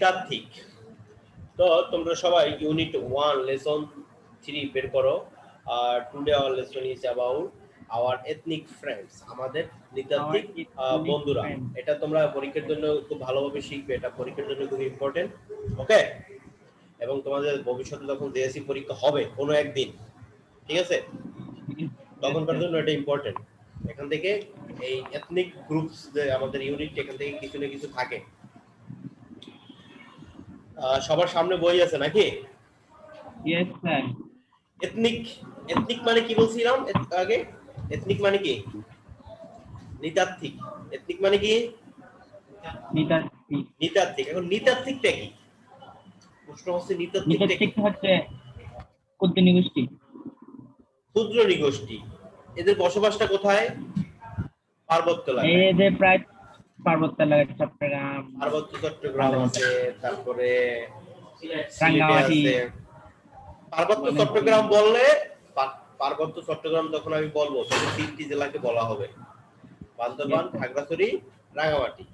নৃতাত্ত্বিক। তো তোমরা সবাই ইউনিট 1 লেসন 3 বের করো। Today our lesson is about our ethnic friends, আমাদের নৃতাত্ত্বিক বন্ধুরা। এটা তোমরা পরীক্ষার জন্য খুব ভালোভাবে শিখবে, এটা পরীক্ষার জন্য খুব ইম্পর্টেন্ট। ওকে, এবং তোমাদের ভবিষ্যতে যখন জেএসসি পরীক্ষা হবে কোনো একদিন, ঠিক আছে, তখনকার জন্য এটা ইম্পর্টেন্ট। এখান থেকে এই এথনিক গ্রুপস যে আমাদের ইউনিট, এখান থেকে কিছু না কিছু থাকে। সবার সামনে বই আছে নাকি? Yes sir. এথনিক, এথনিক মানে কি বলছিলাম আগে? এথনিক মানে কি? নৃতাত্ত্বিক। এথনিক মানে কি? নৃতাত্ত্বিক। নৃতাত্ত্বিক। এখন নৃতাত্ত্বিকটা কি? প্রশ্ন হচ্ছে নৃতাত্ত্বিকটা কি? হচ্ছে ক্ষুদ্র নৃগোষ্ঠী। ক্ষুদ্র নৃগোষ্ঠী। এদের বসবাসটা কোথায়? পার্বত্য এলাকায়। এই যে প্রায় পার্বত্য এলাকায়, চট্টগ্রাম, পার্বত্য চট্টগ্রাম আছে, তারপরে রাঙ্গামাটি আছে। পার্বত্য চট্টগ্রাম বললে, পার্বত্য চট্টগ্রাম যখন আমি বলবো তখন 3টি জেলাকে বলা হবে: বান্দরবান, খাগড়াছড়ি, রাঙ্গামাটি।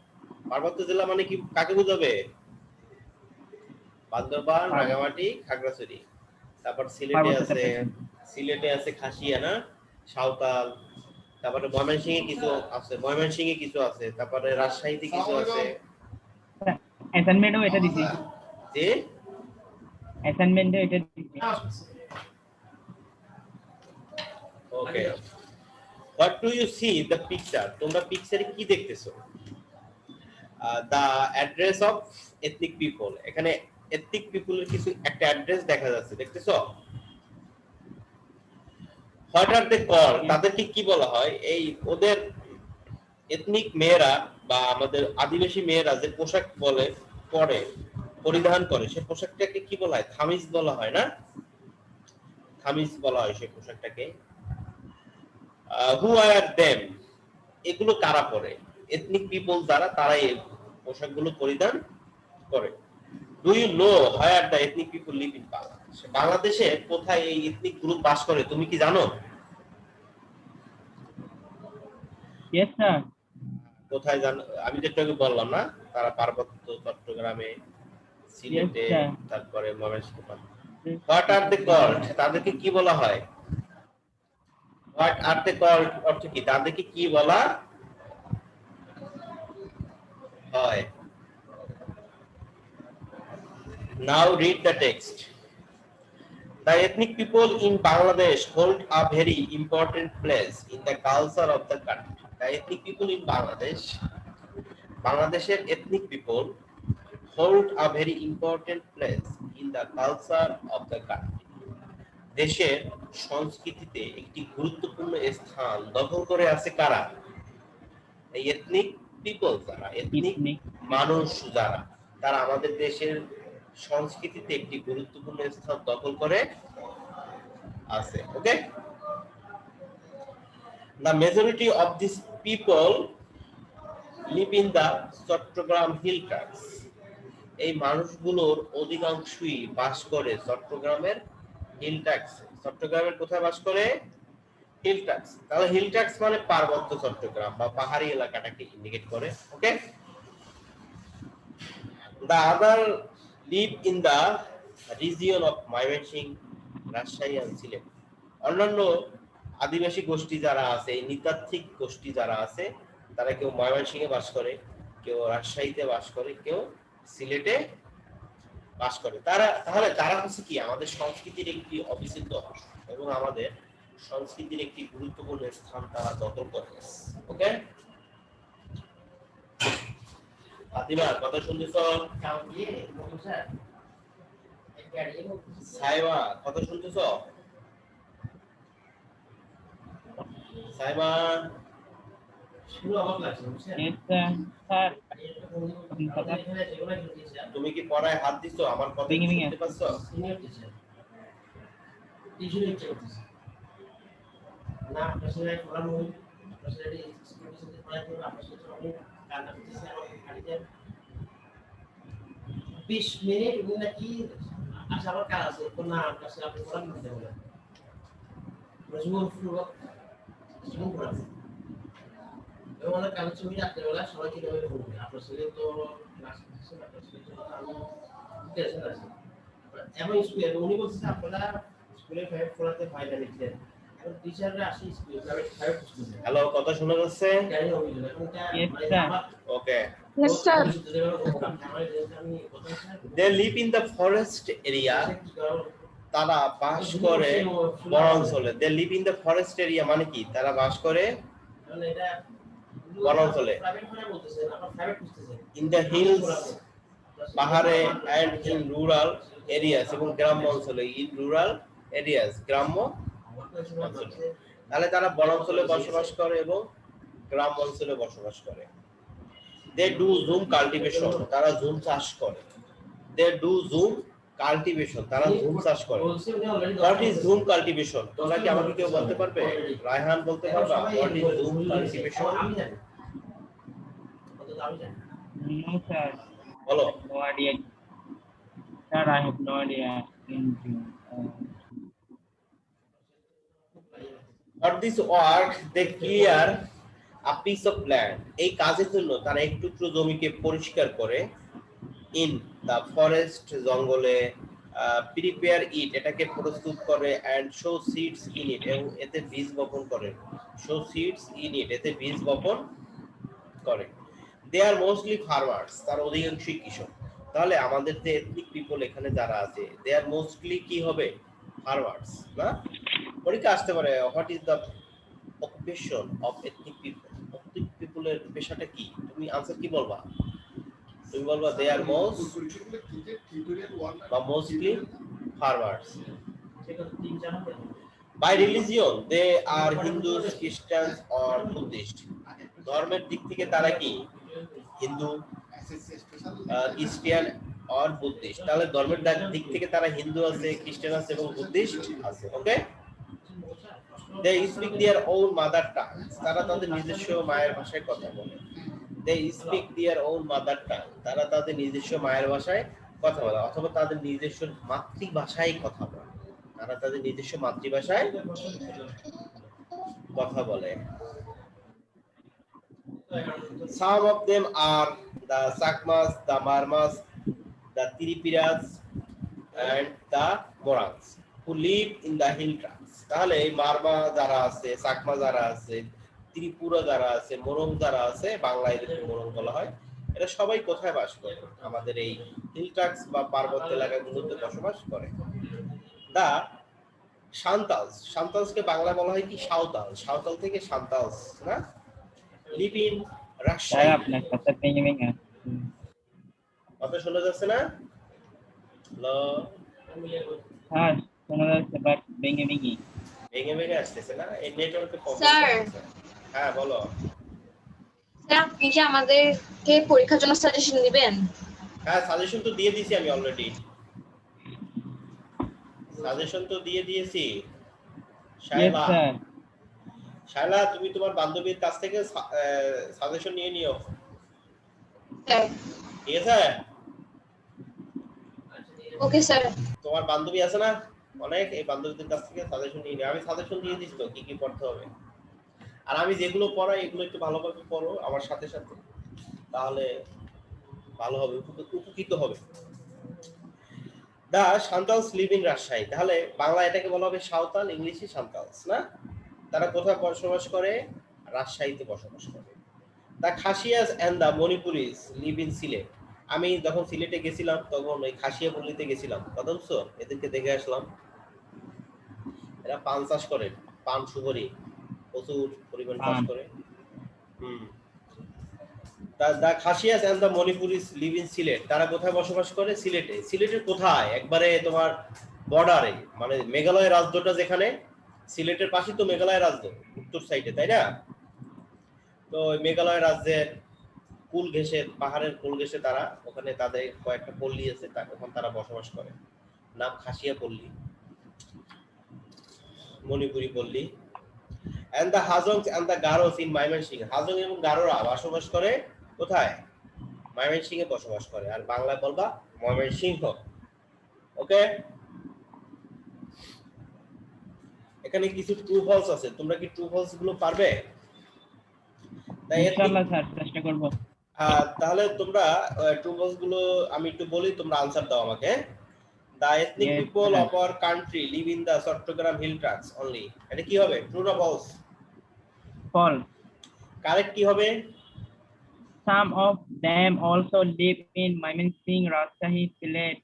পার্বত্য জেলা মানে কি, কাকে বোঝাবে? বান্দরবান, রাঙ্গামাটি, খাগড়াছড়ি। তারপর সিলেটে আছে খাসিয়া না, সাঁওতাল। তারপরে ময়মনসিংহে কিছু আছে, তারপরে রাজশাহীতে কিছু আছে। অ্যাসাইনমেন্টও এটা দিছি। যে অ্যাসাইনমেন্টে এটা দিছি। ওকে, what do you see the picture? তোমরা পিকচারে কি দেখতেছো? the address of ethnic people, এখানে ethnic people এর কিছু একটা অ্যাড্রেস দেখা যাচ্ছে, দেখতেছো? what are they called? তাদেরকে কি বলা হয়? এই ওদের এথনিক মেয়েরা বা আমাদের আদিবাসী মেয়েরা যে পোশাক পরিধান করে, সে পোশাকটাকে কি বলা হয়? থামিজ বলা হয় না? থামিজ বলা হয় সেই পোশাকটাকে। who are them? এগুলো কারা পরে? এথনিক পিপল যারা, তারাই এই পোশাকগুলো পরিধান করে। Do you know where the ethnic people live in Bangladesh? বাংলাদেশে কোথায় এই এথনিক গ্রুপ বাস করে তুমি কি জানো? Yes sir. কোথায় জানো? আমি যেটা বললাম না, তারা পার্বত্য চট্টগ্রামে, সিলেটে, তারপরে ময়মনসিংহে। What are they called? তাদেরকে কি বলা হয়? হোয়াট আর দে কল্ড অর্থ কি? তাদেরকে কি বলা হয়? Now read the text. The ethnic people in Bangladesh hold a very important place in the culture of the country. The ethnic people in Bangladesh, Bangladesh's ethnic people hold a very important place in the culture of the country. দেশের সংস্কৃতিতে একটি গুরুত্বপূর্ণ স্থান দখল করে আছে কারা? এই এথনিক পিপল যারা, এথনিক মানুষ যারা, তারা আমাদের দেশের সংস্কৃতিতে একটি গুরুত্বপূর্ণ স্থান দখল করে আছে। Okay, the majority of these people live in the Chattogram hill tracts. এই মানুষগুলোর অধিকাংশই বাস করে চট্টগ্রামের হিল ট্র্যাক্টস। চট্টগ্রামের কোথায় বাস করে? Hill tracts. তাহলে হিল ট্র্যাক্টস মানে পার্বত্য চট্টগ্রাম বা পাহাড়ি এলাকাটাকে ইন্ডিকেট করে। ওকে, the other live in the region of Mymensingh, Rajshahi and Sylhet. অন্যান্য আদিবাসী গোষ্ঠী যারা আছে, এই নৃতাত্ত্বিক গোষ্ঠী যারা আছে, তারা কেউ ময়মনসিংহে বাস করে, কেউ রাজশাহীতে বাস করে, কেউ সিলেটে বাস করে। তাহলে তারা হচ্ছে কি আমাদের সংস্কৃতির একটি অবিচ্ছেদ্য অংশ এবং আমাদের সংস্কৃতির একটি গুরুত্বপূর্ণ স্থান তারা দখল করে। ওকে, ফাতিমা কথা শুনতেছো? সাইমা কথা শুনতেছো? সাইমা তুমি কি পড়ায় হাত দিছো? আমার কথা শুনতে পাচ্ছো? না, আসলে পড়ানো হয়, আসলে এই স্কুলের পড়ায় তো আসলে অনেক কান্না করতেছে আমার খালিতে 20 মিনিট নাকি আচ্ছা আমার কাজ আছে তো না, আসলে আপনি পড়ানো দিতে বলেন মজবুর পুরো জীবন পড়াচ্ছে এবং আমাদের কালেকশন মিলে রাত্রেবেলা সবাই কিভাবে ঘুরবে আপনার ছেলে তো ক্লাস করছে আপনার ছেলে তো আমি টেনশন আছে এবং স্কুলে উনি বলছে আপনারা স্কুলে ফাইভ পড়াতে ফাইল লিখলেন এখন টিচাররা আসি স্কুলে ফাইভ স্কুলে হ্যালো, কথা শোনা যাচ্ছে? জানি অভিযোগ এখন Yes, মানে sir. আমার ওকে। Yes, sir. আমি কথা they live in the forest area, তারা বাস করে বনাঞ্চলে। They live in the forest area মানে কি? তারা বাস করে বনাঞ্চলে। ইন দ্য হিলস, পাহাড়ে, এন্ড ইন রুরাল এরিয়াস, এবং গ্রাম্য অঞ্চলে। ইন রুরাল এরিয়াস, গ্রাম্য অঞ্চলে। তাহলে তারা বনাঞ্চলে বসবাস করে এবং গ্রাম অঞ্চলে বসবাস করে। দে ডু জুম কাল্টিভেশন, তারা জুম চাষ করে। দে ডু জুম কাল্টিভেশন, তারা জুম চাষ করে। What is zoom cultivation? তোমরা কি আমাকে কেউ বলতে পারবে? রায়হান বলতে পারবা what is zoom cultivation? No, sir. বলো। No idea. Sir, I have no idea. In June. For this work they clear a piece of land, এই কাজের জন্য তারা এক টুকরো জমিকে পরিষ্কার করে। ইন দা ফরেস্ট, জঙ্গলে। প্রিপেয়ার ইট, এটাকে প্রস্তুত করে। And sow seeds in it, এবং এতে বীজ বপন করে। শো সিডস ইন ইট, এতে বীজ বপন করে। দে আর মোস্টলি ফার্মার্স, তার অধিকাংশই কৃষক। তাহলে আমাদের যে এথনিক পিপল এখানে যারা আছে, দে আর মোস্টলি কি হবে? ফার্মার্স, না? পরীক্ষা আসতে পারে what is the occupation of ethnic people? Ethnic পিপলের পেশাটা কি? তুমি আনসার কি বলবা? তুমি বলবা they are mostly farmers. By religion they are Hindus, Christians or Buddhist, ধর্মের দিক থেকে তারা কি? হিন্দু, খ্রিস্টান অর বুদ্ধিস্ট। তাহলে ধর্মের দিক থেকে তারা হিন্দু আছে, খ্রিস্টান আছে এবং বুদ্ধিস্ট আছে। Okay. They speak their own mother tongue, তারা তাদের নিজস্ব মায়ের ভাষায় কথা বলে। They speak their own mother tongue, তারা তাদের নিজস্ব মায়ের ভাষায় কথা বলে, অথবা তাদের নিজস্ব মাতৃভাষায় কথা বলে। তারা তাদের নিজস্ব মাতৃভাষায় কথা বলে। Some of them are the Sakmas, the Marmas, the Tiripiras, and the Morans who live in the hill tracts. তাহলে এই মারমা যারা আছে, সাকমা যারা আছে, ত্রিপুরা যারা আছে, মোরং যারা আছে, বাংলায় এদেরকে মোরং বলা হয়, এরা সবাই কোথায় বাস করে? আমাদের এই হিল ট্রাক্টস বা পার্বত্য এলাকাগুলোতে বসবাস করে। দা সান্তালস, সান্তালসকে বাংলা বলা হয় কি? সাঁওতাল। সাঁওতাল থেকে সান্তালস, না? Live in Rajshahi. Saya আপনার কথা ভেঙে ভেঙে আসছে। কথা শোনা যাচ্ছে না? হ্যালো, হ্যাঁ, শোনা যাচ্ছে বাট ভেঙে ভেঙে। ভেঙে ভেঙে আসতেছে না? এই নেটওয়ার্কের প্রবলেম। স্যার। হ্যাঁ বলো। স্যার আপনি কি আমাদেরকে পরীক্ষার জন্য সাজেশন দিবেন? হ্যাঁ, সাজেশন তো দিয়ে দিয়েছি আমি অলরেডি। সাজেশন তো দিয়ে দিয়েছি। Yes, Shaila, sir. শায়লা তুমি তোমার বান্ধবীর কাছ থেকে সাজেশন নিয়ে নিও। স্যার। ঠিক আছে? Okay sir. তোমার বান্ধবী আছে না অনেক, এই বান্ধবীদের কাছ থেকে সাজেশন নিয়ে নিও। আমি সাজেশন দিয়ে দিচ্ছি তো কি কি পড়তে হবে। আর আমি যেগুলো পড়াই এগুলো একটু ভালোভাবে পড়ো আমার সাথে সাথে, তাহলে ভালো হবে, উপকৃত হবে। দা সান্তালস লিভ ইন রাজশাহী, তাহলে বাংলা এটাকে বলা হবে সাঁওতাল, ইংলিশে সান্তালস, না? তারা কোথায় বসবাস করে? রাজশাহীতে বসবাস করে। The Khasias and the Manipuris live in Sylhet, আমি যখন সিলেটে গেছিলাম তখন ওই খাসিয়া পল্লীতে গেছিলাম, কথা বলছো? এদেরকে দেখে আসলাম। এরা পান চাষ করে, পান সুপারি প্রচুর পরিমাণ চাষ করে। The Khasias and the Manipuris live in Sylhet, তারা কোথায় বসবাস করে? সিলেটে। সিলেটের কোথায়? একবারে তোমার বর্ডারে, মানে মেঘালয় রাজ্যটা যেখানে, সিলেটের পাশে তো মেঘালয় রাজ্য উত্তর সাইডে, তাই না? তো মেঘালয় রাজ্যের কুল ঘেঁষে, পাহাড়ের কুল ঘেঁষে তারা ওখানে তাদের কয়েকটা পল্লী আছে, ওখানে তারা বসবাস করে। নাম খাসিয়া পল্লী, মণিপুরি পল্লী। And the Hajongs and the Garos in Mymensingh, Hajong এবং গারোরা বসবাস করে কোথায়? ময়মনসিংহে বসবাস করে। আর বাংলায় বলবা ময়মনসিংহ। ওকে। এখানে কিছু ট্রু ফলস আছে, তোমরা কি ট্রু ফলস গুলো পারবে? The ethnic ইনশাআল্লাহ স্যার চেষ্টা করব। তাহলে তোমরা ট্রু ফলস গুলো আমি একটু বলি, তোমরা আনসার দাও আমাকে। The ethnic Yes, people sir. of our country live in the Chattogram hill tracts only. এটা কি হবে? ট্রু না ফলস? False. কারেক্ট কি হবে? Some of them also live in Mymensingh, Rajshahi, Sylhet.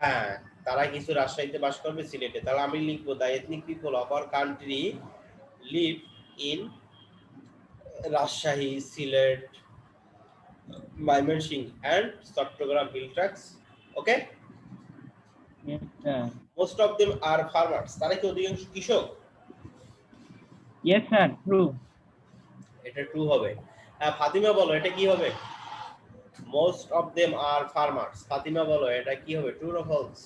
হ্যাঁ, তারা কিছু রাজশাহীতে বাস করবে, সিলেটে। তাহলে আমি লিখবো the ethnic people of our country live in Rajshahi, Sylhet, Mymensingh and Chattogram hill tracts. Okay? Yes, sir. Most of them are farmers. তারা কি অধিকাংশ কৃষক? Yes, sir. True. এটা ট্রু হবে। ফাতিমা বলো এটা কি হবে? Most of them are farmers. Fatima বলো এটা কি হবে? ট্রু না ফলস?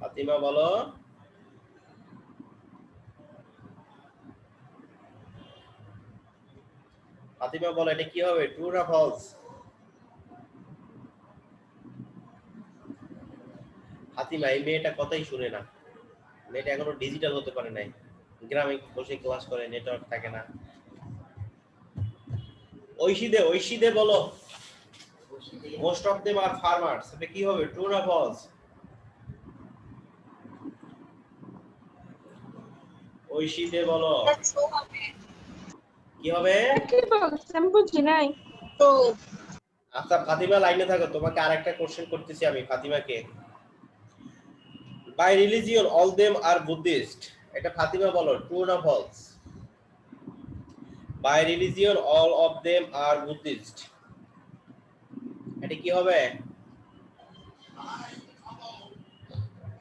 ফাতিমা বলো। ফাতিমা বলো এটা কি হবে? ট্রু না ফলস? ফাতিমা এই মেয়েটা কথাই শুনে না। মেয়েটা এখনো ডিজিটাল হতে পারে নাই। গ্রামে বসে ক্লাস করে, নেটওয়ার্ক থাকে না। ঐশীদে বলো most of them are farmers, এটা কি হবে? ট্রু না ফলস? ঐশীদে বলো কি হবে? আমি বুঝি নাই তো। আচ্ছা ফাতিমা লাইনে থাকো, তোমাকে আরেকটা কোশ্চেন করতেছি আমি ফাতিমাকে। By religion all them are Buddhist, এটা ফাতিমা বলো ট্রু না false? By religion all of them are Buddhist, এটা কি হবে?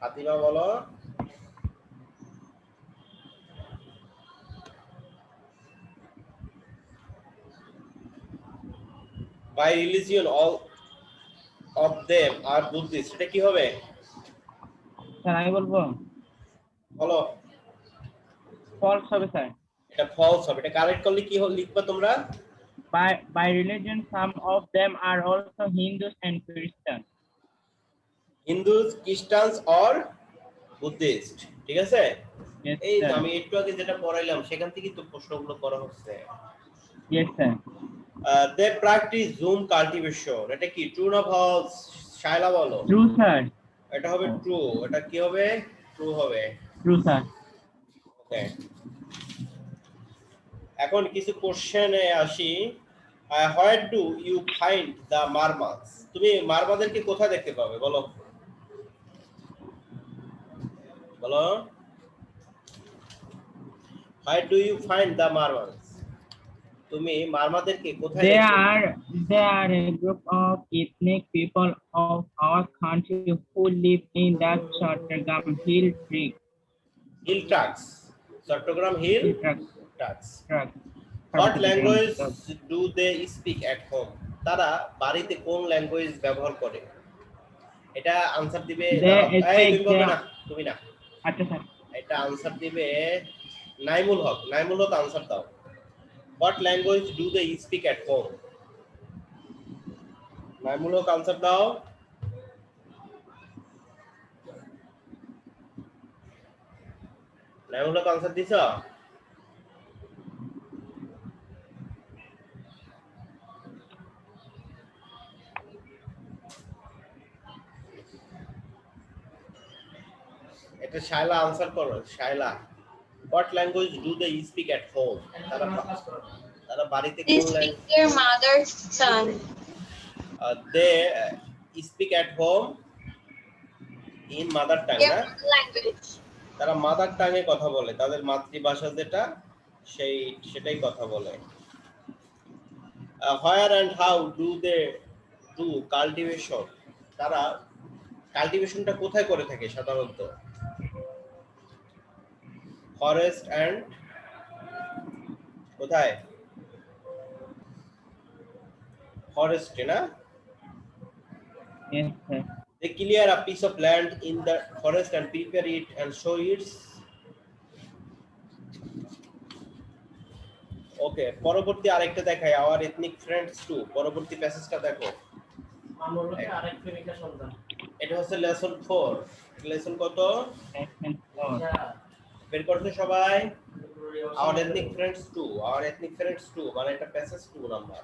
ফাতিমা বলো। By religion all of them are Buddhist, এটা কি হবে? স্যার আমি বলবো বলো। ফলস হবে স্যার। এটা ফলস হবে। এটা কারেক্ট করলে কি লিখবা তোমরা? By religion, some of them are also Hindus and Christians. Hindus, Christians or Buddhist, ঠিক আছে? Yes, এই sir. আমি একটু আগে যেটা পড়াইলাম সেখান থেকেই তো প্রশ্নগুলো করা হচ্ছে। Yes, sir. দে প্র্যাকটিস জুম কাল্টিভেশন, এটা কি ট্রু না ফলস? শায়লা বলো। True, sir. এটা হবে ট্রু। এটা কি হবে? ট্রু হবে। True, sir. ওকে, এখন কিছু কোশ্চেনে আসি। Where do you find the Marmas, তুমি মারমাদেরকে কোথায় দেখতে পাবে? বলো বলো। Where do you find the Marmas, তুমি মারমাদেরকে কোথায় They দেখতে? are a group of ethnic people of our country who live in the Chattogram Hill Tree. Hill tracts, Chattogram hill Hill Tract. Tracts. Tract. What language do they speak at home, তারা বাড়িতে কোন language ব্যবহার করে? এটা answer দিবে তুমি বলবে না, তুমি না। আচ্ছা স্যার। এটা আনসার দিবে নাইমুল হক। নাইমুল হক আনসার দাও। What language do they speak at home? Naimul Haque answer দাও। নাইমুল হক আনসার দিছ? এটা শায়লা আনসার করো। Shaila, what language do they speak at home, তারা বাড়িতে They কোন speak language? their mother tongue. They speak at home in mother tongue, Their না? mother language. তারা mother টাঙে কথা বলে, তাদের মাতৃভাষা যেটা সেটাই কথা বলে। Where and how do they do cultivation, তারা কাল্টিভেশনটা কোথায় করে থাকে সাধারণত? ফরেস্ট অ্যান্ড কোথায়? ফরেস্টে, না? Yes, sir. They clear a piece of land in the forest and prepare it and show its. ওকে, পরবর্তী আরেকটা দেখাই, our ethnic friends too। পরবর্তী প্যাসেজটা দেখো। আরেকটা রেখা সন্তান। এটা হচ্ছে লেসন 4। লেসন কত? Lesson 4. বের করছো সবাই? our ethnic friends too, our ethnic friends too, মানে এটা প্যাসেজ 2 নাম্বার।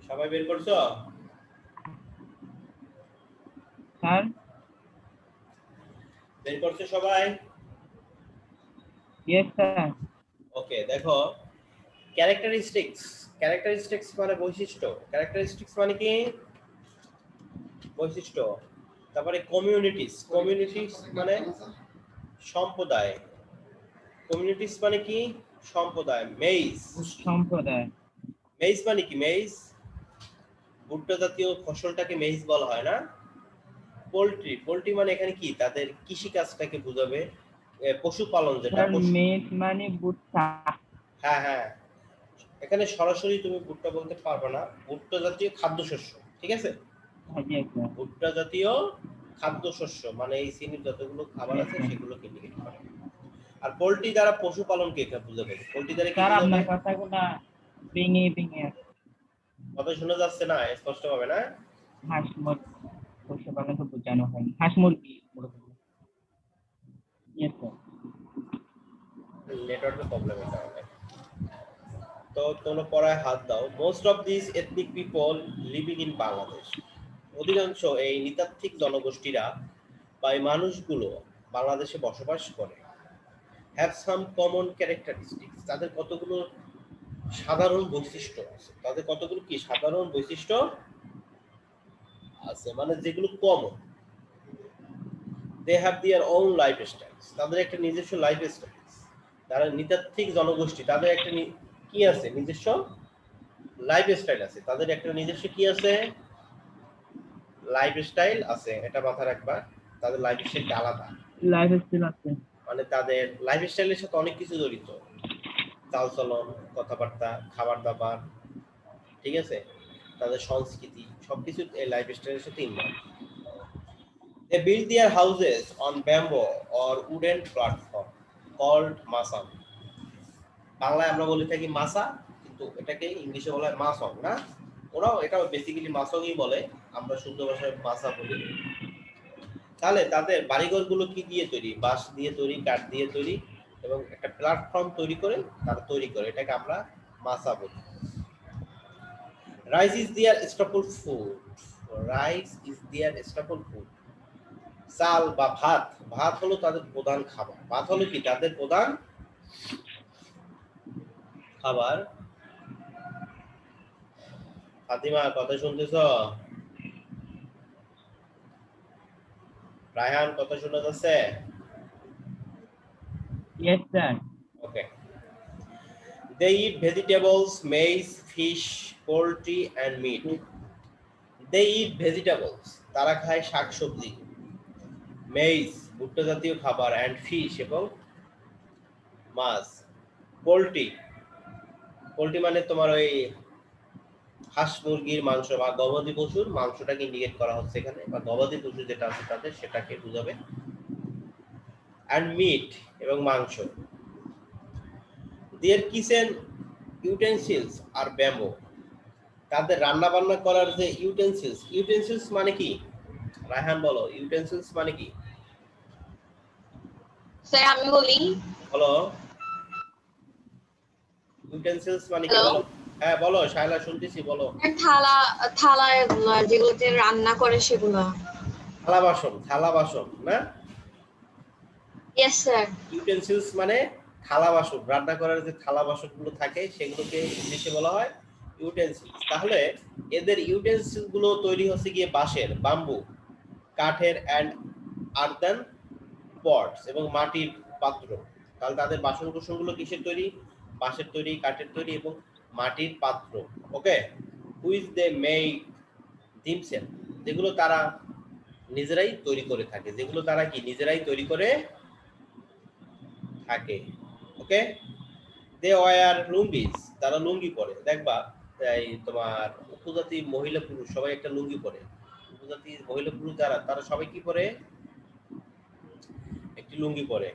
সবাই বের করছো? স্যার বের করছো সবাই? Yes sir. ওকে, দেখো ক্যারেক্টারিস্টিক্স মানে বৈশিষ্ট্য। ক্যারেক্টারিস্টিক্স মানে কি? বৈশিষ্ট্য। তারপরে কমিউনিটিস মানে সম্প্রদায়। কমিউনিটিস মানে কি? সম্প্রদায়। সম্প্রদায়। মেইজ মানে কি? ভুট্টা জাতীয় ফসলটাকে মেইজ বলা হয় না? পোল্ট্রি মানে এখানে কি? তাদের কৃষি কাজটাকে বোঝাবে, পশুপালন যেটা। স্যার মেজ মানে ভুট্টা। হ্যাঁ, এখানে সরাসরি তুমি ভুট্টা বলতে পারবে না, ভুট্টা জাতীয় খাদ্যশস্য, ঠিক আছে? ভুট্টা জাতীয় খাদ্যশস্য মানে এই শ্রেণীর যতগুলো খাবার আছে সেগুলোকে ইন্ডিকেট করে। আর পোল্ট্রি দ্বারা পশুপালনকে বোঝাবে। পোল্ট্রি দ্বারা কি স্যার বোঝাবে? আপনার কথাগুলো ভেঙে কথা শোনা যাচ্ছে না স্পষ্ট ভাবে না? হাঁস মুরগি পশুপালনকে বোঝানো হয়, হাঁস মুরগি। Yes sir. নেটওয়ার্কের প্রবলেম এটা হবে। তো তোমরা পড়ায় হাত দাও। Most of this ethnic people living in Bangladesh, অধিকাংশ এই নৃতাত্ত্বিক জনগোষ্ঠীরা বা এই মানুষগুলো বাংলাদেশে বসবাস করে। হ্যাভ সাম কমন ক্যারেক্টারিস্টিক্স, তাদের কতগুলো সাধারণ বৈশিষ্ট্য আছে। তাদের কতগুলো কি সাধারণ বৈশিষ্ট্য আছে, মানে যেগুলো common. They have their own lifestyles, তাদের একটা নিজস্ব লাইফ স্টাইল। তারা নৃতাত্ত্বিক জনগোষ্ঠী, তাদের একটা কি আছে? নিজস্ব লাইফ স্টাইল আছে। তাদের একটা নিজস্ব কি আছে? লাইফ স্টাইল আছে, এটা মাথায় রাখবা। তাদের লাইফ স্টাইলটা আলাদা। লাইফ স্টাইল আছে মানে তাদের লাইফ স্টাইলের সাথে অনেক কিছু জড়িত, চালচলন, কথাবার্তা, খাবার দাবার, ঠিক আছে? তাদের সংস্কৃতি সবকিছু এই লাইফ স্টাইলের সাথে involve. They build their houses on bamboo or wooden platform called masam. বাংলায় আমরা বলে থাকি মাসা, কিন্তু এটাকে ইংলিশে বলা হয় মাসং না? ওরাও এটা বেসিক্যালি মাসংই বলে, আমরা শুদ্ধ ভাষায় মাসা বলি। তাহলে তাদের বাড়িঘরগুলো কি দিয়ে তৈরি? বাঁশ দিয়ে তৈরি, কাঠ দিয়ে তৈরি, এবং একটা প্ল্যাটফর্ম তৈরি করে তারা তৈরি করে, এটাকে আমরা মাসা বলি। Rice is their staple food. Rice is their staple food. চাল বা ভাত হলো তাদের প্রধান খাবার। ভাত হলো কি তাদের প্রধান খাবার। ফাতিমা কথা শুনতেছ? রায়হান কথা শোনা যাচ্ছে? Yes sir. Okay. They eat vegetables, maize, fish, poultry and meat. They eat vegetables, তারা খায় শাকসবজি, maize ভুট্টা জাতীয় খাবার, and fish এবং মাছ। পোল্ট্রি মানে তোমার ওই হাঁস মুরগির মাংস বা গবাদি পশুর মাংসটাকে ইন্ডিকেট করা হচ্ছে এখানে, বা গবাদি পশু যেটা আছে তাদের সেটাকে বোঝাবে। and meat এবং মাংস। Their kitchen utensils are bamboo. তাদের রান্না বান্না করার যে ইউটেন্সিলস মানে কি? রায়হান বলো, ইউটেন্সিলস মানে কি? স্যার আমি বলি। বলো ইউটেন্সিলস মানে কি? Hello? বলো। হ্যাঁ বলো শায়লা, শুনতেছি, বলো। থালা এগুলো যেগুলোতে রান্না করে সেগুলো। থালা বাসন না? Yes sir. ইউটেন্সিলস মানে থালা বাসন, রান্না করার যে থালা বাসনগুলো থাকে সেগুলোকে ইংলিশে বলা হয় ইউটেন্সিলস। তাহলে এদের ইউটেন্সিলস গুলো তৈরি হচ্ছে গিয়ে বাঁশের, বাম্বু, কাঠের এন্ড আর্দান পটস এবং মাটির পাত্র। তাহলে তাদের বাসন কোসনগুলো কিসের তৈরি? বাঁশের তৈরি, কাঠের তৈরি এবং মাটির পাত্র। ওকে। হুইচ দে মেক দিমসেলফ, যেগুলো তারা নিজেরাই তৈরি করে থাকে, যেগুলো তারা কি নিজেরাই তৈরি করে থাকে। ওকে। দে ওয়্যার লুঙ্গিস, তারা লুঙ্গি পরে। দেখবা এই তোমার উপজাতি মহিলা পুরুষ সবাই একটা লুঙ্গি পরে। উপজাতি মহিলা পুরুষ যারা, তারা সবাই কি পরে? একটি লুঙ্গি পরে।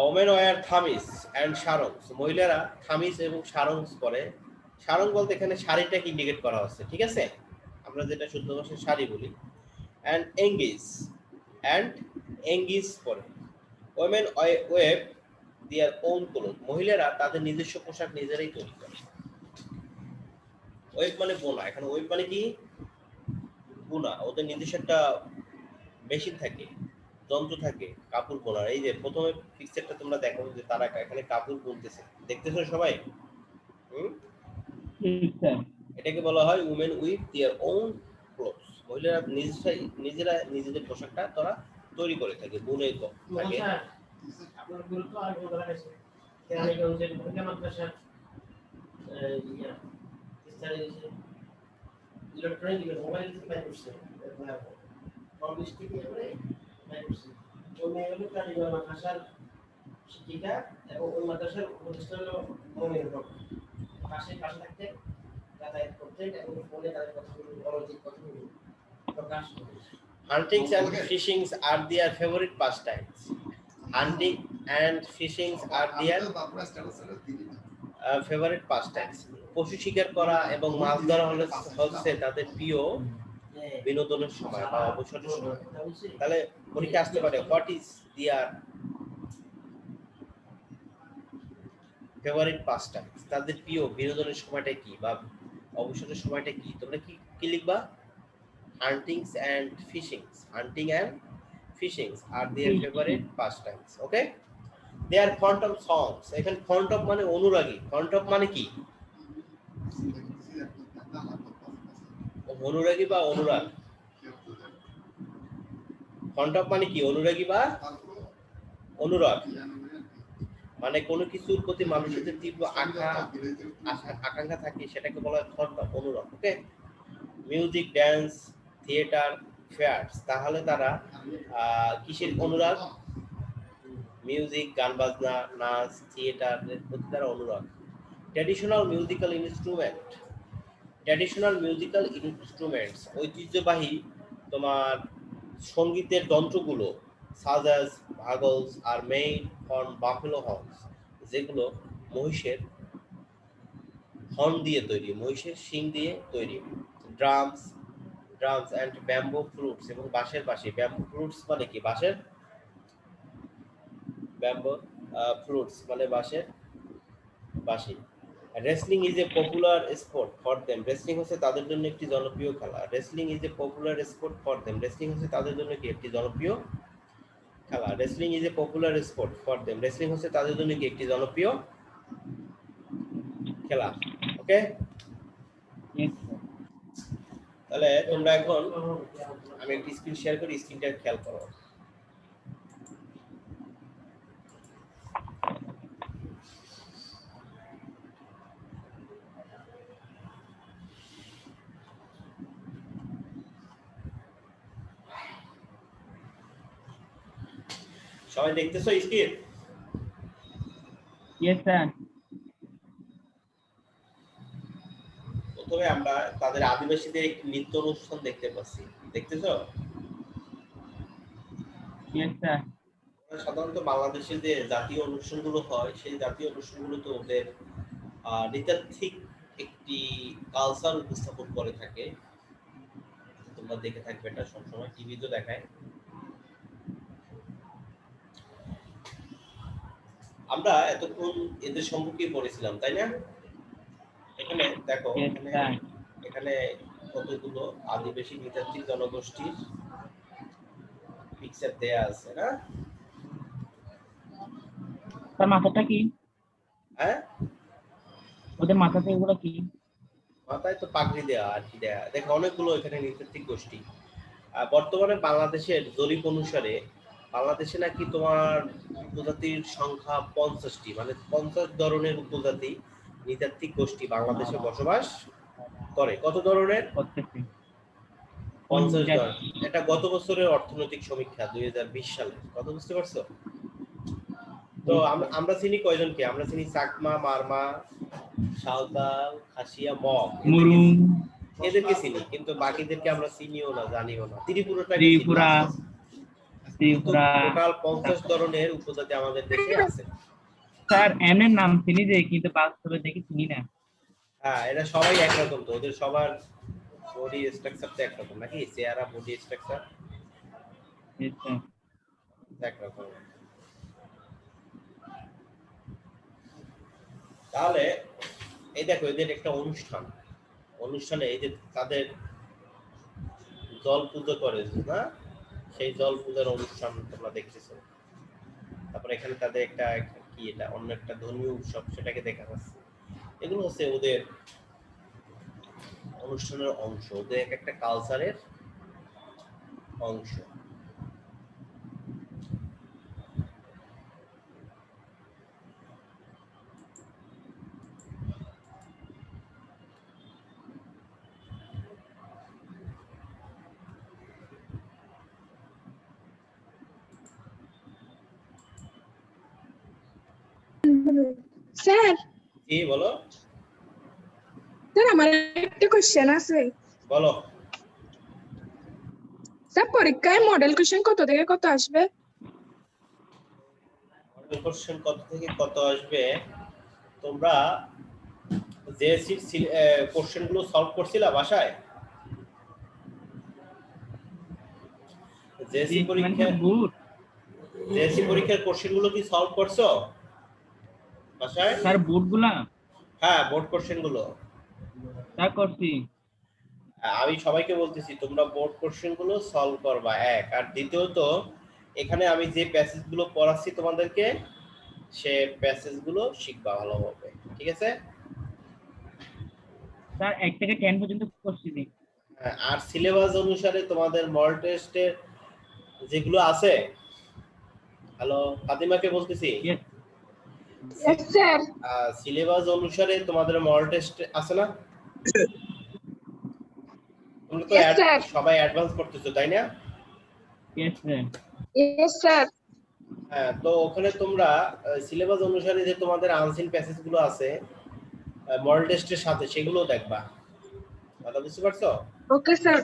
Women wear thamis and sarongs, মহিলারা থামিস এবং সারংস পরে। সারং বলতে এখানে শাড়িটাকে ইন্ডিকেট করা হচ্ছে, ঠিক আছে? আমরা যেটা শুদ্ধ ভাষায় শাড়ি বলি। এন্ড এঙ্গিস পরে। women weave their own clothes, মহিলারা তাদের নিজস্ব পোশাক নিজেরাই তৈরি করে। ওয়েব মানে বোনা, এখানে ওয়েব মানে কি বোনা, ওদের নিজস্ব একটা মেশিন থাকে, যন্ত্র থাকে কাপড় বোনার। এই যে প্রথমে পিকচারটা তোমরা দেখো যে তারা এখানে কাপড় বুনতেছে, দেখতেছো সবাই? Yes, sir. এটাকে বলা হয় women with their own clothes, মহিলারা নিজেরা নিজেদের পোশাকটা তারা তৈরি করে থাকে, বুনে থাকে। স্যার আপনার গুরুত্ব আর বলা হয়েছে কেরানীগঞ্জের মহিলা মাদ্রাসার ইলেকট্রনিক মোবাইল থেকে বাইর করছে কলেজ থেকে এবারে বাইর করছে ওই মেয়ে হলো কেরানীগঞ্জ মাদ্রাসার শিক্ষিকা এবং ওই মাদ্রাসার প্রতিষ্ঠা হলো মমিনুর হক। পাশে থাকতে যাতায়াত করতেন এবং ফোনে তাদের কথাগুলো অনৈতিক কথাগুলো প্রকাশ করতেন। Hunting and fishing are their favorite pastimes. Hunting and fishing are their favorite pastimes. পশু শিকার করা এবং মাছ ধরা হচ্ছে তাদের প্রিয় বিনোদনের সময় বা অবসরের সময়। তাহলে পরীক্ষা আসতে পারে হোয়াট ইজ দেয়ার ফেভারিট পাস্টাইমস, তাদের প্রিয় বিনোদনের সময়টা কি বা অবসরের সময়টা কি? তোমরা কি লিখবা? Huntings and fishings. Hunting and fishings are their favorite pastimes. Okay? They are fond of songs. এখানে fond of মানে অনুরাগী। fond of মানে কি? অনুরাগী বা অনুরাগ। fond of মানে কি? অনুরাগী বা অনুরাগ। মানে কোনো কিছুর প্রতি মানুষের যে তীব্র আকাঙ্ক্ষা থাকে সেটাকে বলা হয় fond of, অনুরাগ। Okay? Music, dance, theatre, fairs, তাহলে তারা কিসের অনুরাগ? মিউজিক, গান বাজনা, নাচ, থিয়েটারের প্রতি তারা অনুরাগ। ট্র্যাডিশনাল মিউজিক্যাল ইনস্ট্রুমেন্টস, ঐতিহ্যবাহী তোমার সঙ্গীতের যন্ত্রগুলো, such as bugles are made from buffalo horns, যেগুলো মহিষের হর্ন দিয়ে তৈরি, মহিষের শিং দিয়ে তৈরি। ড্রামস অ্যান্ড ব্যাম্বো ফ্লুটস, এবং বাঁশের বাঁশি। ব্যাম্বো ফ্লুটস মানে কি? বাঁশের ব্যাম্বো ফ্লুটস মানে বাঁশের বাঁশি। Wrestling is a popular sport for them, wrestling হচ্ছে তাদের জন্য একটি জনপ্রিয় খেলা। Wrestling is a popular sport for them, wrestling হচ্ছে তাদের জন্য কি একটি জনপ্রিয় খেলা। Wrestling is a popular sport for them, wrestling হচ্ছে তাদের জন্য কি একটি জনপ্রিয় খেলা। ওকে? Yes, sir. তাহলে তোমরা এখন, আমি একটি স্ক্রিন শেয়ার করি, স্ক্রিনটা খেয়াল করো। সবাই দেখতেছো স্ক্রিন? Yes, sir. প্রথমে আমরা তাদের আদিবাসীদের একটি নৃত্য অনুষ্ঠান দেখতে পাচ্ছি, দেখতেছো? Yes, sir. সাধারণত বাংলাদেশে যে জাতীয় অনুষ্ঠানগুলো হয় সেই জাতীয় অনুষ্ঠানগুলোতে ওদের নৃতাত্ত্বিক একটি কালচার উপস্থাপন করে থাকে। তোমরা দেখে থাকবে এটা সবসময়, টিভিতে দেখায়। আমরা এতক্ষণ এদের সম্পর্কে পড়েছিলাম, তাই না? এখানে দেখো, Yes, sir. এখানে কতগুলো আদিবাসী নৃতাত্ত্বিক জনগোষ্ঠীর পিকচার দেয়া আছে না? তার মাথাটা কি? হ্যাঁ, ওদের মাথাতে এগুলো কি? মাথায় তো পাগড়ি দেওয়া আর কি দেয়া। দেখো অনেকগুলো এখানে নৃতাত্ত্বিক গোষ্ঠী। বর্তমানে বাংলাদেশের জরিপ অনুসারে বাংলাদেশে নাকি তোমার উপজাতির সংখ্যা 50টি, মানে 50 ধরনের উপজাতি নৃতাত্ত্বিক গোষ্ঠী বাংলাদেশে বসবাস করে। কত ধরনের? 50 ধরনের। এটা গত বছরের অর্থনৈতিক সমীক্ষা 2020 সালে। কত বুঝতে পারছো? তো আমরা চিনি কয়জনকে? আমরা চিনি চাকমা, মারমা, সাঁওতাল, খাসিয়া, মগ, এদেরকে চিনি, কিন্তু বাকিদেরকে আমরা চিনিও না, জানিও না। ত্রিপুরা টোটাল 50 ধরনের উপজাতি আমাদের দেশে আছে। স্যার এমএন নাম চিনি যে, কিন্তু বাস্তবে দেখি চিনি না। হ্যাঁ, এরা সবাই একরকম, তো ওদের সবার বডি স্ট্রাকচার তো একরকম নাকি? চেহারা, বডি স্ট্রাকচার একরকম। তাহলে এই দেখো এদের একটা অনুষ্ঠানে এই যে তাদের জল পুজো করে না, সেই জল পূজার অনুষ্ঠান তোমরা দেখতেছো। তারপরে এখানে তাদের একটা কি এটা অন্য একটা ধর্মীয় উৎসব, সেটাকে দেখা যাচ্ছে। এগুলো হচ্ছে ওদের অনুষ্ঠানের অংশ, ওদের এক একটা কালচারের অংশ। স্যার জি বলো। স্যার আমার একটা কোশ্চেন আছে। বলো। স্যার পরীক্ষায় মডেল কোশ্চেন কত থেকে কত আসবে? মডেল কোশ্চেন কত থেকে কত আসবে? তোমরা জেএসসি কোশ্চেন গুলো সলভ করছিলা বাসায়? জেএসসি পরীক্ষার কোশ্চেন গুলো কি সলভ করছো বাসায়? স্যার বুট গুলা হ্যাঁ, বোর্ড কোশ্চেন গুলো স্যার করছি। আমি সবাইকে বলতেছি তোমরা বোর্ড কোশ্চেন গুলো সলভ করবা, এক। আর দ্বিতীয়ত এখানে আমি যে প্যাসেজ গুলো পড়াচ্ছি তোমাদেরকে, সে প্যাসেজ গুলো শিখবা ভালোভাবে, ঠিক আছে? স্যার 1 থেকে 10 পর্যন্ত করছি। আর সিলেবাস অনুসারে তোমাদের মডেল টেস্টের যেগুলো আছে, হ্যালো ফাতিমাকে বলতেছি, Yes. Yes, sir. সিলেবাস অনুসারে তোমাদের মডেল টেস্ট আছে না? তোমরা তো Yes, sir. সবাই অ্যাডভান্স করতেছো তাই না? Yes, sir. Yes, sir. হ্যাঁ, তো ওখানে তোমরা সিলেবাস অনুসারে যে তোমাদের আনসিন প্যাসেজ গুলো আছে মডেল টেস্টের সাথে, সেগুলো দেখবা। কথা বুঝতে পারছো? Okay sir.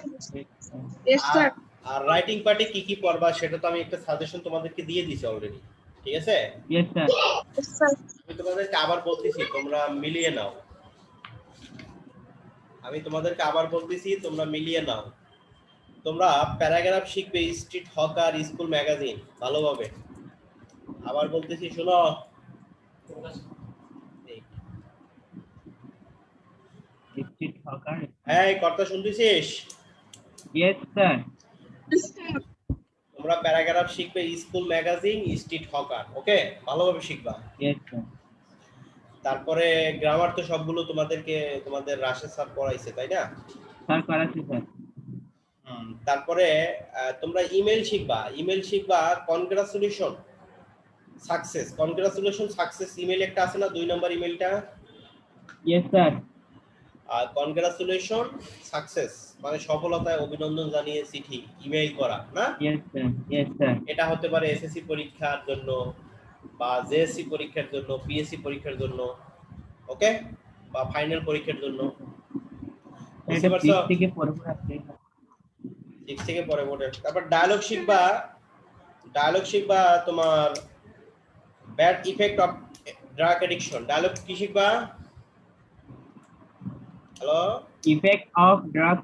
Yes, sir. আর রাইটিং পার্টে কি কি পড়বা সেটা তো আমি একটা সাজেশন তোমাদেরকে দিয়ে দিয়েছি অলরেডি, ঠিক আছে? Yes, sir. Yes, sir. আমি তোমাদেরকে আবার বলতেছি তোমরা মিলিয়ে নাও। তোমরা মিলিয়ে নাও। তোমরা প্যারাগ্রাফ শিখবে স্ট্রিট হকার, স্কুল ম্যাগাজিন ভালোভাবে। আবার বলতেছি শোনো। Street hawker. হ্যাঁ, কথা শুনতেছিস? Yes, sir. Yes, sir. তোমরা প্যারাগ্রাফ শিখবে স্কুল ম্যাগাজিন, স্ট্রিট হকার, ওকে? ভালোভাবে শিখবা। Yes, sir. তারপরে গ্রামার তো সবগুলো তোমাদের রাশেদ স্যার পড়াইছে তাই না? Sir, করাচ্ছি স্যার। তারপরে তোমরা ইমেল শিখবা কনগ্রাচুলেশন সাকসেস ইমেল একটা আছে না, 2 নম্বর ইমেলটা? Yes, sir. আর কনগ্রাচুলেশন সাকসেস মানে সফলতায় অভিনন্দন জানিয়ে চিঠি ইমেইল করা না? Yes, sir. Yes, sir. এটা হতে পারে এসএসসি পরীক্ষার জন্য বা জেএসসি পরীক্ষার জন্য, পিএসসি পরীক্ষার জন্য, ওকে? বা ফাইনাল পরীক্ষার জন্য। বুঝতে পারছো? 6 থেকে পরে আসবে। 6 থেকে পরে বোর্ডে। তারপর ডায়লগ শিখবা তোমার bad effect of drug addiction. Dialogue কি শিখবা? Hello? Effect of drug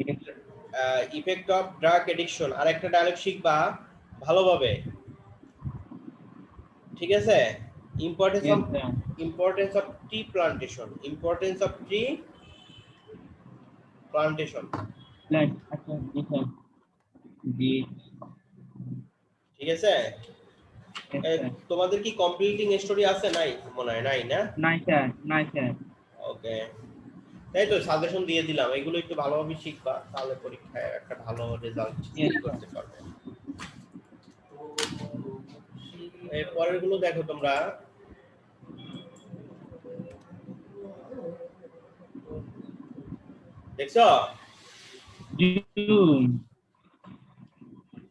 addiction. Effect of drug addiction. আর একটা ডায়লগ শিখবা ভালোভাবে, ঠিক আছে? ইম্পর্টেন্স Yes, অফ sir. Tree plantation. Plus, আচ্ছা, জি স্যার। জি। ঠিক আছে? Yes, sir. তোমাদের কি কমপ্লিটিং স্টোরি আছে? নাই মনে হয়, নাই না? নাই স্যার, নাই স্যার। ওকে, তাই তো সাজেশন দিয়ে দিলাম, এগুলো একটু ভালোভাবে শিখবা, তাহলে পরীক্ষায় একটা ভালো রেজাল্ট করতে পারবে। এর পরের গুলো দেখো তোমরা। দেখছো?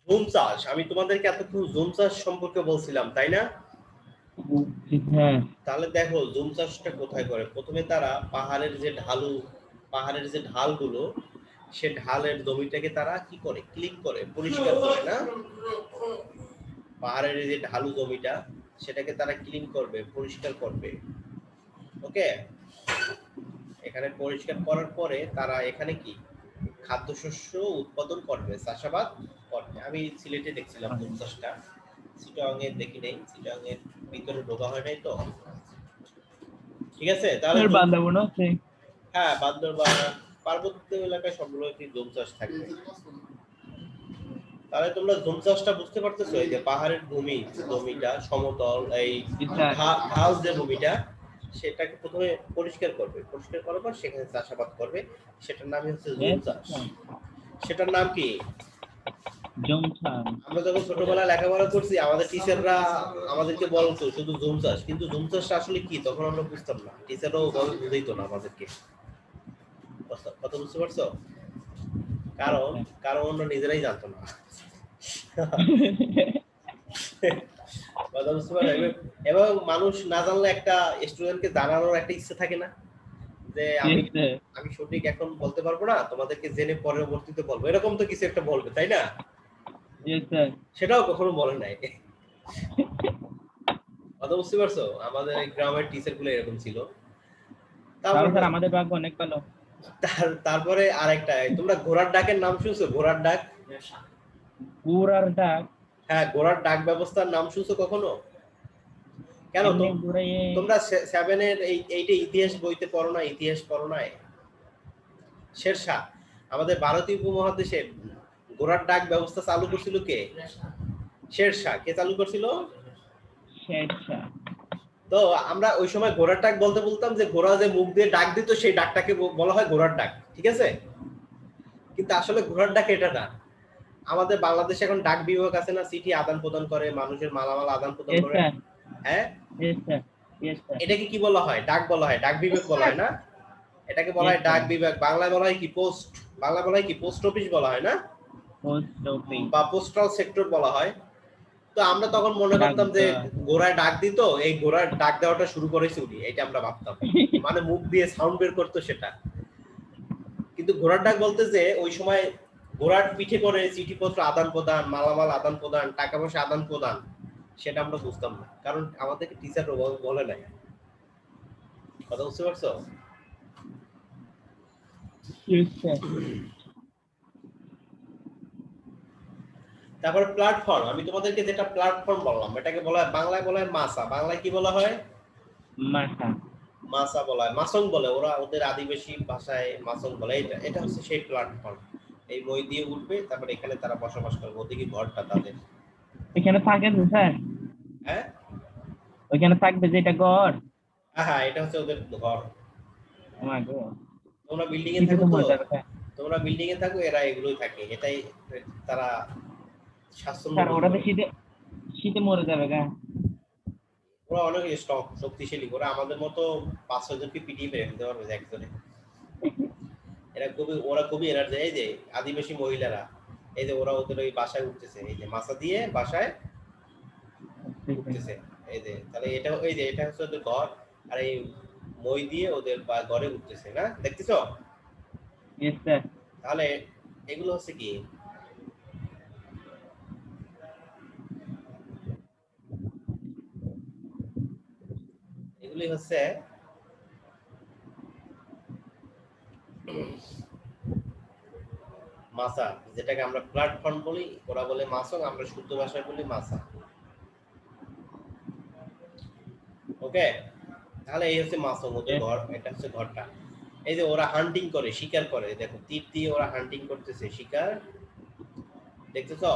জুম চাষ। আমি তোমাদেরকে এতক্ষণ জুম চাষ সম্পর্কে বলছিলাম তাই না? হ্যাঁ। তাহলে দেখো জুম চাষটা কোথায় করে। প্রথমে তারা পাহাড়ের যে ঢালগুলো, সে ঢালের জমিটাকে তারা কি করে, ক্লিন করে, পরিষ্কার করে না? পাহাড়ের যে ঢালু জমিটা, সেটাকে তারা ক্লিন করবে, পরিষ্কার করবে, ওকে? এখানে পরিষ্কার করার পরে তারা এখানে কি খাদ্যশস্য উৎপাদন করবে, চাষাবাদ করবে। আমি সিলেটে দেখছিলাম জুম চাষটা, চিটাগাং এ দেখি নাই, চিটাগাং এর ভিতরে ঢোকা হয় নাই তো। ঠিক আছে, তাহলে স্যার বান্দরবন আছে। হ্যাঁ বান্দরবান পার্বত্য এলাকায় সবগুলো জুম চাষ থাকবে। তাহলে তোমরা জুম চাষটা বুঝতে পারতেছো, এই যে পাহাড়ের জমিটা সমতল, এই জি স্যার। ঢাল যে ভূমিটা সেটাকে প্রথমে পরিষ্কার করবে, পরিষ্কার করার পর সেখানে চাষাবাদ করবে, সেটার নামই হচ্ছে জুম চাষ। সেটার নাম কি? জুম চাষ। আমরা যখন ছোটবেলায় লেখাপড়া করছি আমাদের টিচাররা আমাদেরকে বলতো শুধু জুম চাষ, কিন্তু জুম চাষটা আসলে কি তখন আমরা বুঝতাম না, টিচাররাও ওভাবে বুঝাইতো না আমাদেরকে। কথা বুঝতে পারছো? কারণ কারণ আমরা নিজেরাই জানতো না। কথা বুঝতে পারো? এবং মানুষ না জানলে একটা স্টুডেন্টকে জানানোর একটা ইচ্ছা থাকে না যে আমি Yes, sir. আমি সঠিক এখন বলতে পারবো না, তোমাদেরকে জেনে পরবর্তীতে বলবো, এরকম তো কিছু একটা বলবে তাই না? Yes, sir. সেটাও কখনো বলে নাই। কথা বুঝতে পারছো? আমাদের এই গ্রামের টিচার গুলো এরকম ছিল। তাহলে স্যার আমাদের ভাগ্য অনেক ভালো। তারপরে আরেকটা, তোমরা ঘোড়ার ডাকের নাম শুনছো? ঘোড়ার ডাক? ঘোড়ার ডাক? হ্যাঁ, ঘোড়ার ডাক ব্যবস্থার নাম শুনছো কখনো? কেন এমনি ঘুরাইয়ে তোমরা 7 এর এইটা ইতিহাস বইতে পড়ো না? ইতিহাস পড়ো না? শেরশাহ আমাদের ভারতীয় উপমহাদেশে ঘোড়ার ডাক ব্যবস্থা চালু করছিল কে? শেরশাহ। কে চালু করছিল? শেরশাহ। তো আমরা ওই সময় ঘোড়ার ডাক বলতে বলতাম যে ঘোড়া যে মুখ দিয়ে ডাক দিত সেই ডাকটাকে বলা হয় ঘোড়ার ডাক, ঠিক আছে? কিন্তু আসলে ঘোড়ার ডাক এটা না। আমাদের বাংলাদেশে এখন ডাক বিভাগ আছে না, চিঠি আদান প্রদান করে, মানুষের মালামাল আদান প্রদান Yes, করে। sir. হ্যাঁ, Yes, sir. Yes, sir. এটাকে কি বলা হয়? ডাক বলা হয়, ডাক বিভাগ বলা হয় না? এটাকে বলা হয় Yes, sir. ডাক বিভাগ। বাংলায় বলা হয় কি? পোস্ট। বাংলায় বলা হয় কি? পোস্ট অফিস বলা হয় না? Post office. বা পোস্টাল সেক্টর বলা হয়। তো আমরা তখন মনে করতাম যে ডাকঘর। ঘোড়ায় ডাক দিত, এই ঘোড়ার ডাক দেওয়াটা শুরু করেছে উনি, এটা আমরা ভাবতাম, মানে মুখ দিয়ে সাউন্ড বের করতো সেটা। কিন্তু ঘোড়ার ডাক বলতে যে ওই সময় ঘোড়ার পিঠে করে চিঠিপত্র আদান প্রদান, মালামাল আদান প্রদান, টাকা পয়সা আদান প্রদান, সেটা আমরা বুঝতাম না, কারণ আমাদেরকে টিচার বলে নাই। কথা বুঝতে পারছো? Yes, sir. তারপর প্ল্যাটফর্ম, আমি তোমাদেরকে যেটা প্ল্যাটফর্ম বললাম এটাকে বলা হয়, বাংলায় বলা হয় মাসা। বাংলায় কি বলা হয়? মাথা। মাসা বলা হয়, মাসং বলে ওরা, ওদের আদিবাসী ভাষায় মাসং বলে। এটা এটা হচ্ছে সেই প্ল্যাটফর্ম। এই মই দিয়ে উঠবে, তারপরে এখানে তারা বসবাস করবে, ওদিকে ঘরটা তাদের। এখানে থাকে তো স্যার? হ্যাঁ ওইখানে থাকবে যেটা ঘর? হ্যাঁ, এটা হচ্ছে ওদের ঘর। আমার গো। তোমরা বিল্ডিং এ শীতে থাকো তো তো, মরে যাবে স্যার। তোমরা বিল্ডিং এ থাকো, এরা এগুলোই থাকে, এটাই তারা স্বাচ্ছন্দ্য স্যার বোধ ওরা তো করে। শীতে মরে যাবে গা। ওরা অনেক স্ট্রং, শক্তিশালী, ওরা আমাদের মতো 5-6 জনকে পিটিয়ে ফেলে দিতে পারবে একজনে। ওরা খুবই এনার্জি। এই যে আদিবাসী মহিলারা, এই যে ওরা ওদের ওই বাসায় উঠতেছে, এই যে মাছা দিয়ে বাসায় উঠতেছে, এই যে তাহলে এটা, এই যে এটা হচ্ছে ওদের ঘর, আর এই মই দিয়ে ওদের ঘরে উঠতেছে না, দেখতেছো? Yes, sir. তাহলে এগুলো হচ্ছে কি? এগুলি হচ্ছে মাসা, যেটাকে আমরা প্ল্যাটফর্ম বলি, ওরা বলে মাসং, আমরা শুদ্ধ ভাষায় বলি মাসা। ওকে, তাহলে এই হচ্ছে মাসং, ওদের ঘর। এটা হচ্ছে ঘরটা। এই যে ওরা হান্টিং করে, শিকার করে, দেখো তীর দিয়ে ওরা হান্টিং করতেছে, শিকার, দেখতেছো?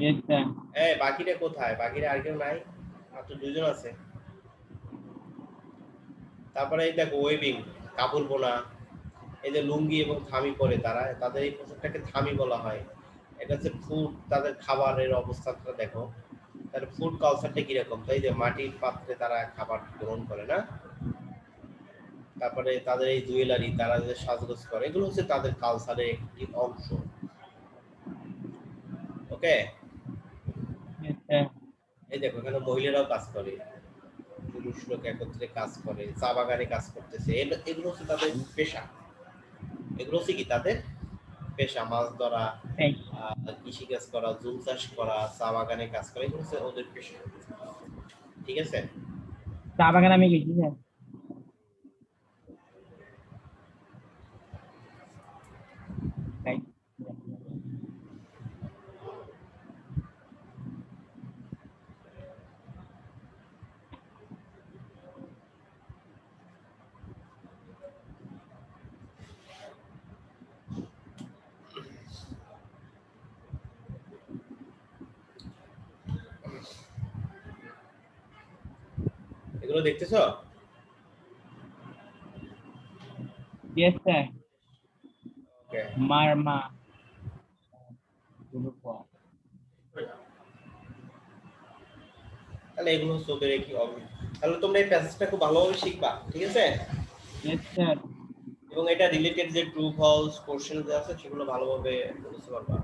Yes, sir. এই বাকিরা কোথায়? বাকিরা আর কেউ নাই, মাত্র 2 জন আছে। তারপরে এই দেখো ওয়েভিং, কাপড় বোনা, এই যে লুঙ্গি এবং থামি পরে তারা, তাদের এই পোশাকটাকে থামি বলা হয়। এটা হচ্ছে ফুড, তাদের খাবারের অবস্থাটা দেখো, তাদের ফুড কালচারটা কিরকম, তাই যে মাটির পাত্রে তারা খাবার গ্রহণ করে না। তারপরে তাদের এই জুয়েলারি, তারা যে সাজগোজ করে, এগুলো হচ্ছে তাদের কালচারের একটি অংশ। ওকে, Yes, sir. এই দেখো এখানে মহিলারাও কাজ করে, পুরুষ লোক একত্রে কাজ করে, চা বাগানে কাজ করতেছে, এগুলো হচ্ছে তাদের পেশা। এগুলো হচ্ছে কি তাদের পেশা, মাছ ধরা, Hey. কৃষিকাজ করা, জুম চাষ করা, চা বাগানে কাজ করা, এগুলো হচ্ছে ওদের পেশা। ঠিক আছে? চা বাগান আমি গেছি স্যার। তাই। এগুলো দেখতেছো? Yes, sir. Okay, Marma. Group of. তাহলে এগুলো হচ্ছে ওদের কি হবে। তাহলে তোমরা এই প্যাসেজটা খুব ভালোভাবে শিখবা, ঠিক আছে? Yes, sir. এবং এটা রিলেটেড যে ট্রু ফলস কোশ্চেন আছে সেগুলো ভালোভাবে বুঝতে পারবা।